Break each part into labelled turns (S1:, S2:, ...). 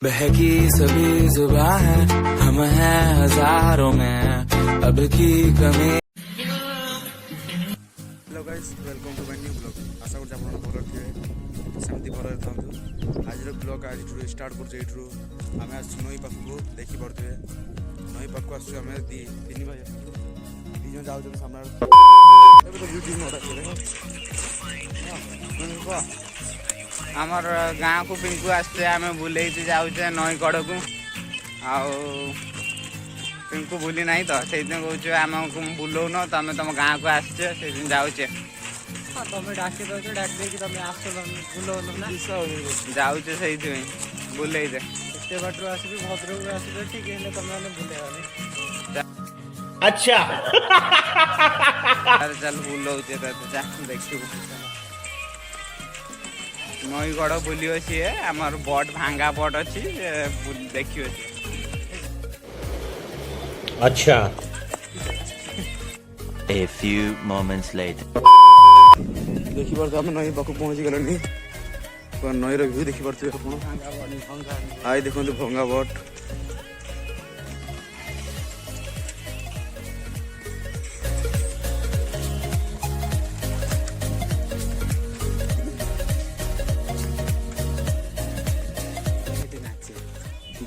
S1: बहकी सभी जुबां है, हम हैं हजारों में, अब की कमी।
S2: Hello guys, welcome to my new blog. आशा करছি ଆପଣ ଭଲ ଥିବେ, ସେମିତି ଭଲରେ ଥାନ୍ତୁ। ଆଜିର ବ୍ଲଗ୍ ଆଜିଠୁ ଷ୍ଟାର୍ଟ କରୁଛୁ। ଏଇଠୁ ଆମେ ଆସୁଛୁ ନଈ ପାଖକୁ, ଦେଖିପାରୁଥିବେ। ନଈ ପାଖକୁ ଆସୁଛୁ ଆମେ ତିନି ଭାଇ ଆସୁଛୁ, ଦୁଇ ଜଣ ଯାଉଛନ୍ତି ସାମ୍ନାରେ। ଏବେ ତ ବିୟୁଟି
S3: आमर गाँ को पिंकु आसते आम बुले जाऊे नई कड़ को पिंकु बुली ना तो से कहे आम बुलाऊन तुम तुम गाँ को आसचे जाऊे जाऊे से बुले
S4: अच्छा
S3: चल बुलाऊे देखू नई गड़ बुल सी आमर बट भांगा बट अच्छी देखिए
S4: अच्छा
S5: A few moments later.
S2: ଦେଖିପାରୁଥିବେ ଆମେ ନଈ ପାଖକୁ ପହଞ୍ଚି ଗଲେଣି। ନଈର ଭ୍ୟୁ ଦେଖିପାରୁଥିବେ ଆପଣ। ଆଇ ଦେଖନ୍ତୁ ଭଙ୍ଗା ବଟ।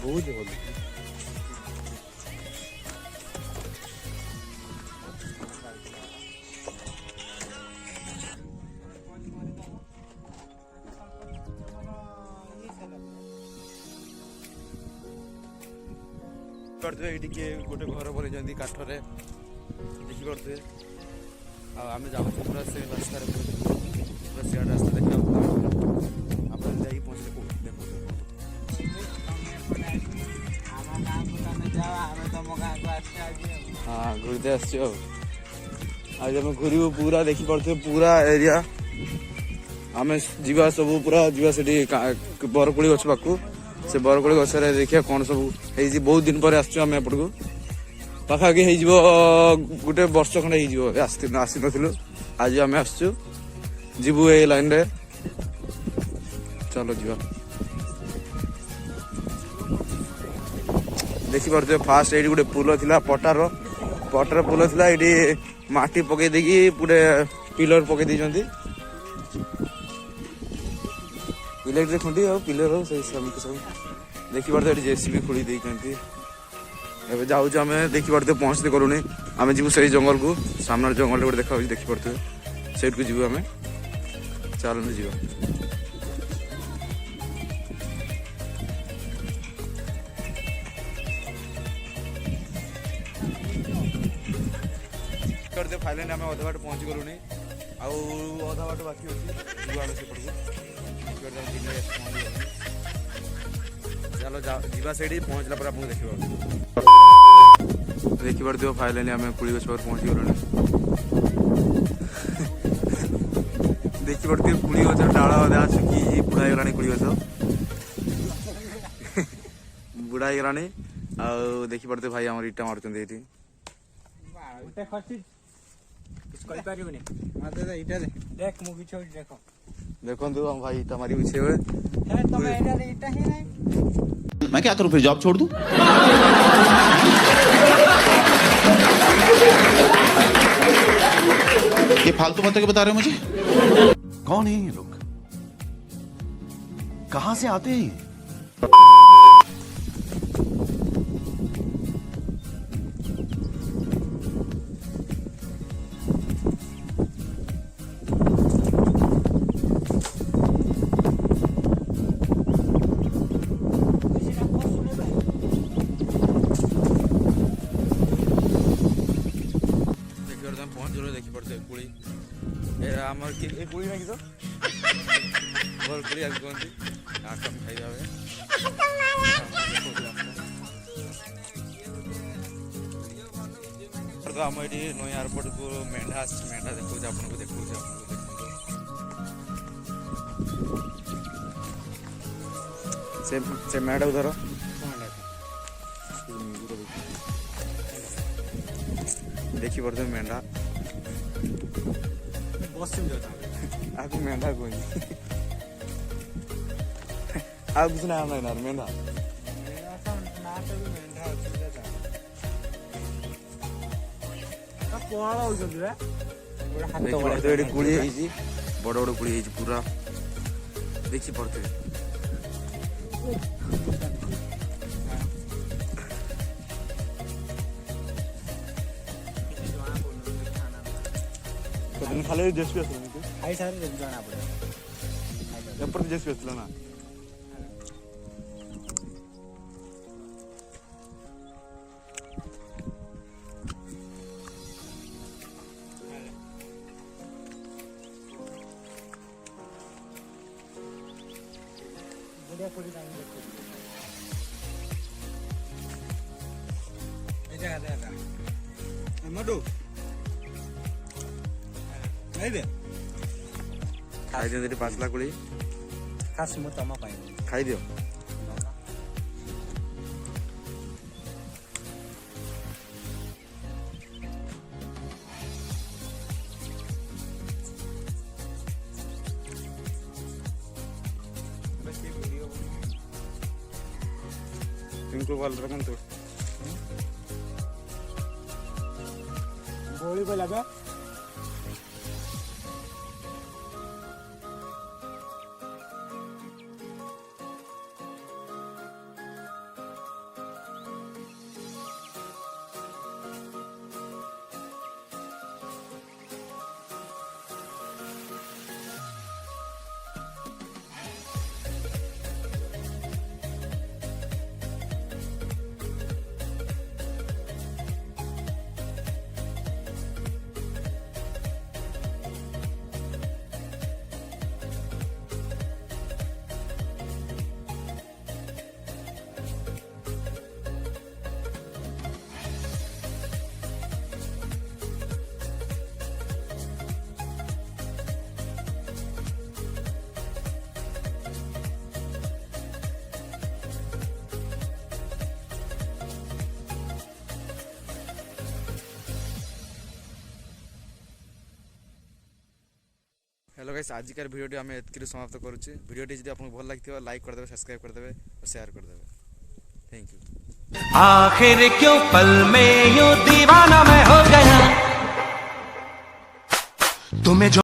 S2: ବହୁତ ଭଲ। ଏଇଠି କିଏ ଗୋଟେ ଘର ବନେଇଛନ୍ତି କାଠରେ, ଦେଖିପାରୁଥିବେ। ଆଉ ଆମେ ଯାଉଛୁ ପୁରା ସେ ରାସ୍ତାରେ, ପୁରା ସିଆଡ଼େ ରାସ୍ତା ଦେଖିବାକୁ ଆପଣ ଯାଇକି ପହଞ୍ଚିଲେ କୋଉଠି ଦେଖନ୍ତୁ। हाँ घूरते आसଛୁ आज आम घूरू पूरा देखिपे पूरा एरिया आम जा सब पूरा जा बरकोड़ी गछ पाक से बरकोड़ी गछरे देखिए कौन सब बहुत दिन पर आम एपट को पाखापाखि गोटे वर्ष खंडे आसी नथिलु आज आम आसଛୁ जीवु ए लाइन रे चलो जीवा देखिपे फास्ट ये गोटे पुल था पटार पुल था ये माटी पकई देकी पूरे पिलर पकई देती इलेक्ट्रिक खुंटी और पिलर सब देखिपे जेसीबी खोली देती जाऊँ आम देखिपे पहुँचते करूनी आम जीवु से जंगल को सामने जंगल गोटे देखा देखिपे से जीवु आम चलते जीवा फाइनली आम अधा बाट पहुँची गलुनी आधा बाट बाकी अच्छी आम सेपट चलो जा से पहुँचला पर आपको देखिपे फाइनली आम कुड़ी गछ पर पहुँची गलुनी देखिपे कुड़ी गछ डाल अदा छुकी बुढ़ा गलानी कुड़ी गछ बुढ़ा गलानी देखिपे भाई आम इटा मारुंट देखो हम भाई इटा मारी पीछे
S5: मैं क्या करूं फिर जॉब छोड़ दूं? ये फालतू बातें बता रहे हो मुझे? कौन है ये लोग? कहां से आते हैं?
S2: पहुँच गलो देखिपे कुड़ी आम कुड़ी ना कि बरकोड़ी आज कहते आकम खाइबा तो आम ये नई एयरपोर्ट को मेढ़ा मेढ़ा देखो आपको देखो से मेढ़ा उधर देखिपे मेढ़ा आगे मेढ़ा कोई कुछ ना मेढ़ा ଦେଖିପାରୁଥିବେ ଏଠି କୁଳି ହେଇଛି, ବଡ ବଡ କୁଳି ହେଇଛି ପୁରା ଦେଖିପାରୁଥିବେ। ଖାଲି ଜେସିବି ଆସିଲା ଏପଟେ ଜେସିବି ଆସିଲା ନା। ଖାଇଦିଅ ସେଠି ପାଚିଲା କୋଳି ଖାଇଦିଅ। ପିଙ୍କୁ ଭଲ ରଖନ୍ତୁ।
S6: गोली को लगा
S2: हेलो गाइस, आजिकार भिडियोटी आम एतक समाप्त करुचे। भिडियोटी जब आपको भल लगे लाइक करदे, सब्सक्राइब करदे और शेयर करदे। Thank you.
S7: आखिर क्यों पल में यूं दीवाना मैं हो गया तुम्हें जो